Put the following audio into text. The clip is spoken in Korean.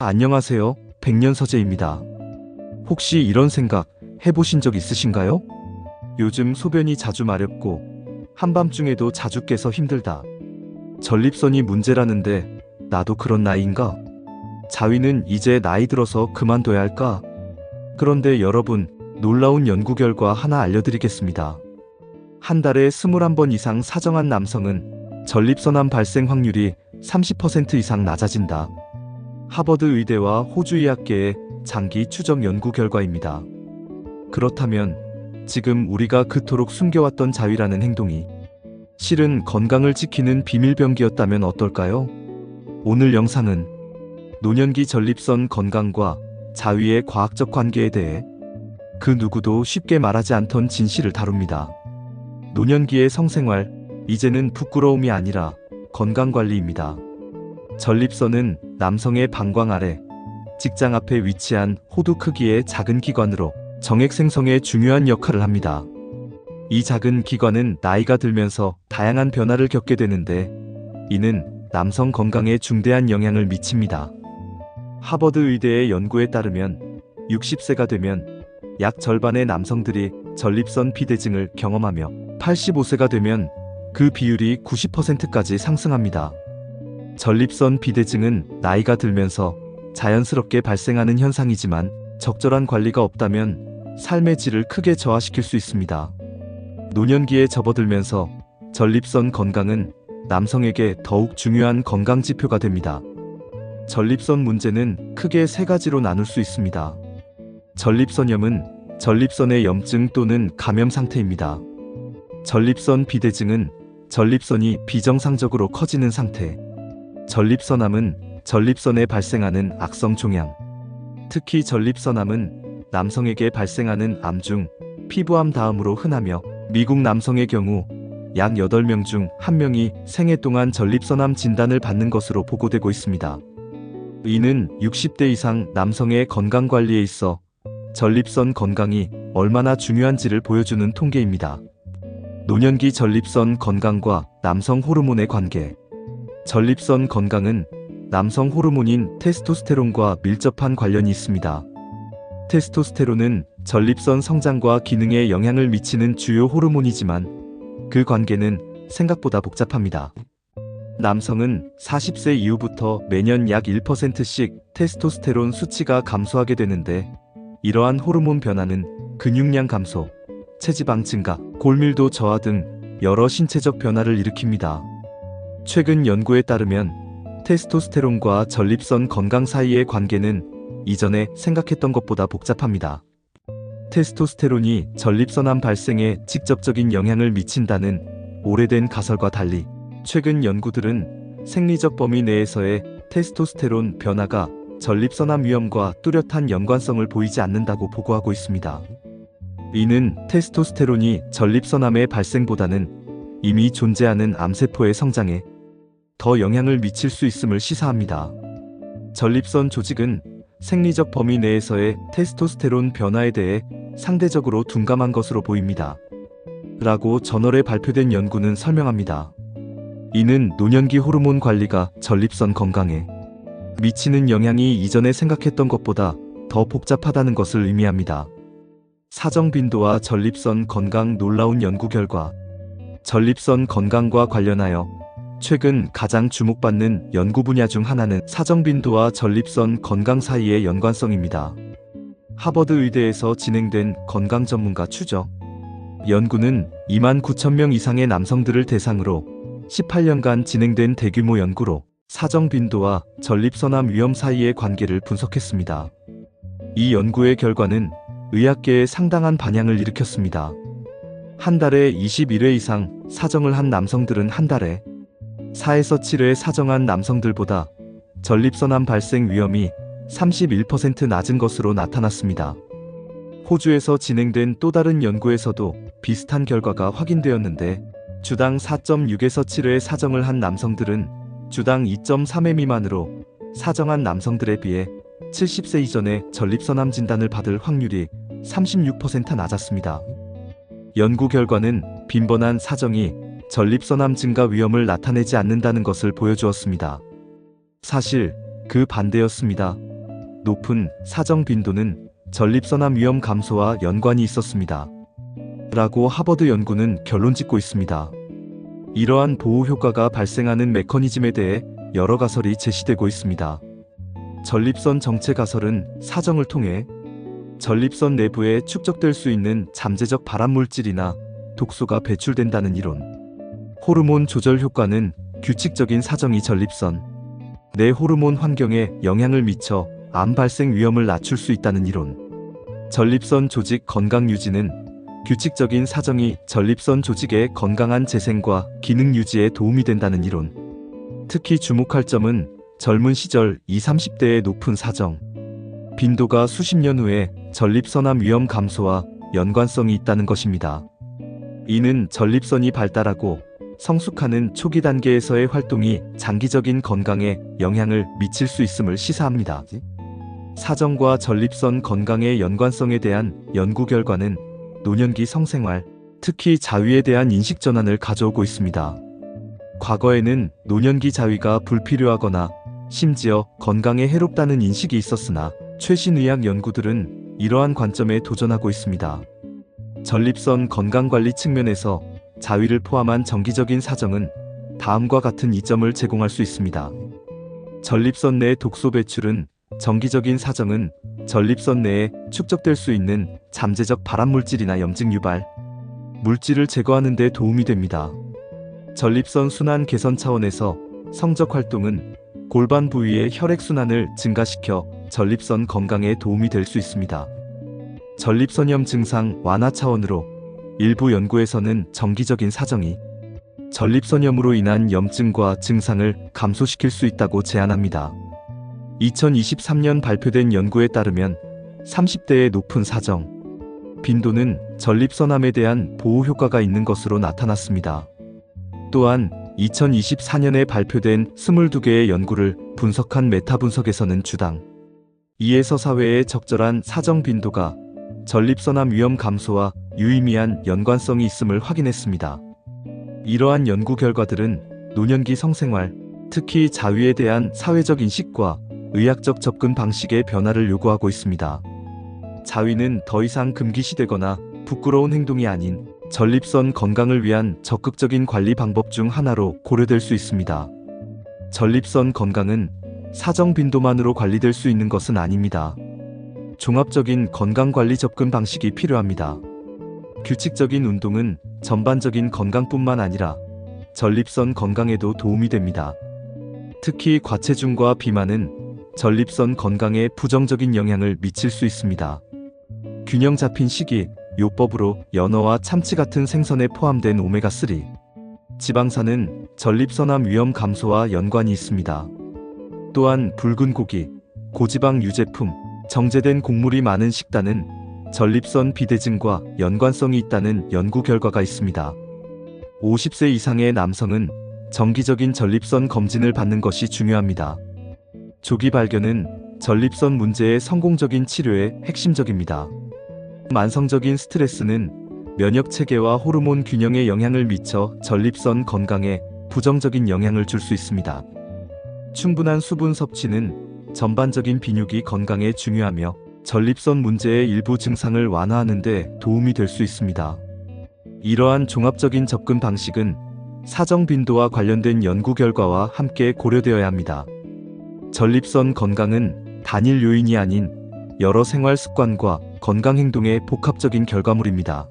안녕하세요. 백년서재입니다. 혹시 이런 생각 해보신 적 있으신가요? 요즘 소변이 자주 마렵고 한밤중에도 자주 깨서 힘들다. 전립선이 문제라는데 나도 그런 나이인가? 자위는 이제 나이 들어서 그만둬야 할까? 그런데 여러분, 놀라운 연구 결과 하나 알려드리겠습니다. 한 달에 21번 이상 사정한 남성은 전립선암 발생 확률이 30% 이상 낮아진다. 하버드 의대와 호주 의학계의 장기 추적 연구 결과입니다. 그렇다면 지금 우리가 그토록 숨겨왔던 자위라는 행동이 실은 건강을 지키는 비밀병기였다면 어떨까요? 오늘 영상은 노년기 전립선 건강과 자위의 과학적 관계에 대해 그 누구도 쉽게 말하지 않던 진실을 다룹니다. 노년기의 성생활, 이제는 부끄러움이 아니라 건강관리입니다. 전립선은 남성의 방광 아래, 직장 앞에 위치한 호두 크기의 작은 기관으로 정액 생성에 중요한 역할을 합니다. 이 작은 기관은 나이가 들면서 다양한 변화를 겪게 되는데 이는 남성 건강에 중대한 영향을 미칩니다. 하버드 의대의 연구에 따르면 60세가 되면 약 절반의 남성들이 전립선 비대증을 경험하며 85세가 되면 그 비율이 90%까지 상승합니다. 전립선 비대증은 나이가 들면서 자연스럽게 발생하는 현상이지만 적절한 관리가 없다면 삶의 질을 크게 저하시킬 수 있습니다. 노년기에 접어들면서 전립선 건강은 남성에게 더욱 중요한 건강 지표가 됩니다. 전립선 문제는 크게 세 가지로 나눌 수 있습니다. 전립선염은 전립선의 염증 또는 감염 상태입니다. 전립선 비대증은 전립선이 비정상적으로 커지는 상태. 전립선암은 전립선에 발생하는 악성 종양. 특히 전립선암은 남성에게 발생하는 암 중 피부암 다음으로 흔하며 미국 남성의 경우 약 8명 중 1명이 생애 동안 전립선암 진단을 받는 것으로 보고되고 있습니다. 이는 60대 이상 남성의 건강관리에 있어 전립선 건강이 얼마나 중요한지를 보여주는 통계입니다. 노년기 전립선 건강과 남성 호르몬의 관계. 전립선 건강은 남성 호르몬인 테스토스테론과 밀접한 관련이 있습니다. 테스토스테론은 전립선 성장과 기능에 영향을 미치는 주요 호르몬이지만 그 관계는 생각보다 복잡합니다. 남성은 40세 이후부터 매년 약 1%씩 테스토스테론 수치가 감소하게 되는데 이러한 호르몬 변화는 근육량 감소, 체지방 증가, 골밀도 저하 등 여러 신체적 변화를 일으킵니다. 최근 연구에 따르면 테스토스테론과 전립선 건강 사이의 관계는 이전에 생각했던 것보다 복잡합니다. 테스토스테론이 전립선암 발생에 직접적인 영향을 미친다는 오래된 가설과 달리 최근 연구들은 생리적 범위 내에서의 테스토스테론 변화가 전립선암 위험과 뚜렷한 연관성을 보이지 않는다고 보고하고 있습니다. 이는 테스토스테론이 전립선암의 발생보다는 이미 존재하는 암세포의 성장에 더 영향을 미칠 수 있음을 시사합니다. 전립선 조직은 생리적 범위 내에서의 테스토스테론 변화에 대해 상대적으로 둔감한 것으로 보입니다. 라고 저널에 발표된 연구는 설명합니다. 이는 노년기 호르몬 관리가 전립선 건강에 미치는 영향이 이전에 생각했던 것보다 더 복잡하다는 것을 의미합니다. 사정 빈도와 전립선 건강 놀라운 연구 결과. 전립선 건강과 관련하여 최근 가장 주목받는 연구 분야 중 하나는 사정 빈도와 전립선 건강 사이의 연관성입니다. 하버드 의대에서 진행된 건강 전문가 추적 연구는 29,000명 이상의 남성들을 대상으로 18년간 진행된 대규모 연구로 사정 빈도와 전립선암 위험 사이의 관계를 분석했습니다. 이 연구의 결과는 의학계에 상당한 반향을 일으켰습니다. 한 달에 21회 이상 사정을 한 남성들은 한 달에 4에서 7회 사정한 남성들보다 전립선암 발생 위험이 31% 낮은 것으로 나타났습니다. 호주에서 진행된 또 다른 연구에서도 비슷한 결과가 확인되었는데 주당 4.6에서 7회 사정을 한 남성들은 주당 2.3회 미만으로 사정한 남성들에 비해 70세 이전에 전립선암 진단을 받을 확률이 36% 낮았습니다. 연구 결과는 빈번한 사정이 전립선암 증가 위험을 나타내지 않는다는 것을 보여주었습니다. 사실 그 반대였습니다. 높은 사정 빈도는 전립선암 위험 감소와 연관이 있었습니다. 라고 하버드 연구는 결론 짓고 있습니다. 이러한 보호 효과가 발생하는 메커니즘에 대해 여러 가설이 제시되고 있습니다. 전립선 정체 가설은 사정을 통해 전립선 내부에 축적될 수 있는 잠재적 발암물질이나 독소가 배출된다는 이론. 호르몬 조절 효과는 규칙적인 사정이 전립선 내 호르몬 환경에 영향을 미쳐 암 발생 위험을 낮출 수 있다는 이론. 전립선 조직 건강 유지는 규칙적인 사정이 전립선 조직의 건강한 재생과 기능 유지에 도움이 된다는 이론. 특히 주목할 점은 젊은 시절 20, 30대의 높은 사정 빈도가 수십 년 후에 전립선암 위험 감소와 연관성이 있다는 것입니다. 이는 전립선이 발달하고 성숙하는 초기 단계에서의 활동이 장기적인 건강에 영향을 미칠 수 있음을 시사합니다. 사정과 전립선 건강의 연관성에 대한 연구 결과는 노년기 성생활, 특히 자위에 대한 인식 전환을 가져오고 있습니다. 과거에는 노년기 자위가 불필요하거나 심지어 건강에 해롭다는 인식이 있었으나 최신 의학 연구들은 이러한 관점에 도전하고 있습니다. 전립선 건강관리 측면에서 자위를 포함한 정기적인 사정은 다음과 같은 이점을 제공할 수 있습니다. 전립선 내 독소 배출은 정기적인 사정은 전립선 내에 축적될 수 있는 잠재적 발암물질이나 염증 유발 물질을 제거하는 데 도움이 됩니다. 전립선 순환 개선 차원에서 성적 활동은 골반 부위의 혈액순환을 증가시켜 전립선 건강에 도움이 될 수 있습니다. 전립선염 증상 완화 차원으로 일부 연구에서는 정기적인 사정이 전립선염으로 인한 염증과 증상을 감소시킬 수 있다고 제안합니다. 2023년 발표된 연구에 따르면 30대의 높은 사정 빈도는 전립선암에 대한 보호 효과가 있는 것으로 나타났습니다. 또한 2024년에 발표된 22개의 연구를 분석한 메타 분석에서는 주당 2에서 4회의 적절한 사정 빈도가 전립선암 위험 감소와 유의미한 연관성이 있음을 확인했습니다. 이러한 연구 결과들은 노년기 성생활, 특히 자위에 대한 사회적 인식과 의학적 접근 방식의 변화를 요구하고 있습니다. 자위는 더 이상 금기시되거나 부끄러운 행동이 아닌 전립선 건강을 위한 적극적인 관리 방법 중 하나로 고려될 수 있습니다. 전립선 건강은 사정 빈도만으로 관리될 수 있는 것은 아닙니다. 종합적인 건강관리 접근 방식이 필요합니다. 규칙적인 운동은 전반적인 건강뿐만 아니라 전립선 건강에도 도움이 됩니다. 특히 과체중과 비만은 전립선 건강에 부정적인 영향을 미칠 수 있습니다. 균형 잡힌 식이, 요법으로 연어와 참치 같은 생선에 포함된 오메가3, 지방산은 전립선암 위험 감소와 연관이 있습니다. 또한 붉은 고기, 고지방 유제품, 정제된 곡물이 많은 식단은 전립선 비대증과 연관성이 있다는 연구 결과가 있습니다. 50세 이상의 남성은 정기적인 전립선 검진을 받는 것이 중요합니다. 조기 발견은 전립선 문제의 성공적인 치료에 핵심적입니다. 만성적인 스트레스는 면역 체계와 호르몬 균형에 영향을 미쳐 전립선 건강에 부정적인 영향을 줄 수 있습니다. 충분한 수분 섭취는 전반적인 비뇨기 건강에 중요하며 전립선 문제의 일부 증상을 완화하는 데 도움이 될 수 있습니다. 이러한 종합적인 접근 방식은 사정 빈도와 관련된 연구 결과와 함께 고려되어야 합니다. 전립선 건강은 단일 요인이 아닌 여러 생활 습관과 건강 행동의 복합적인 결과물입니다.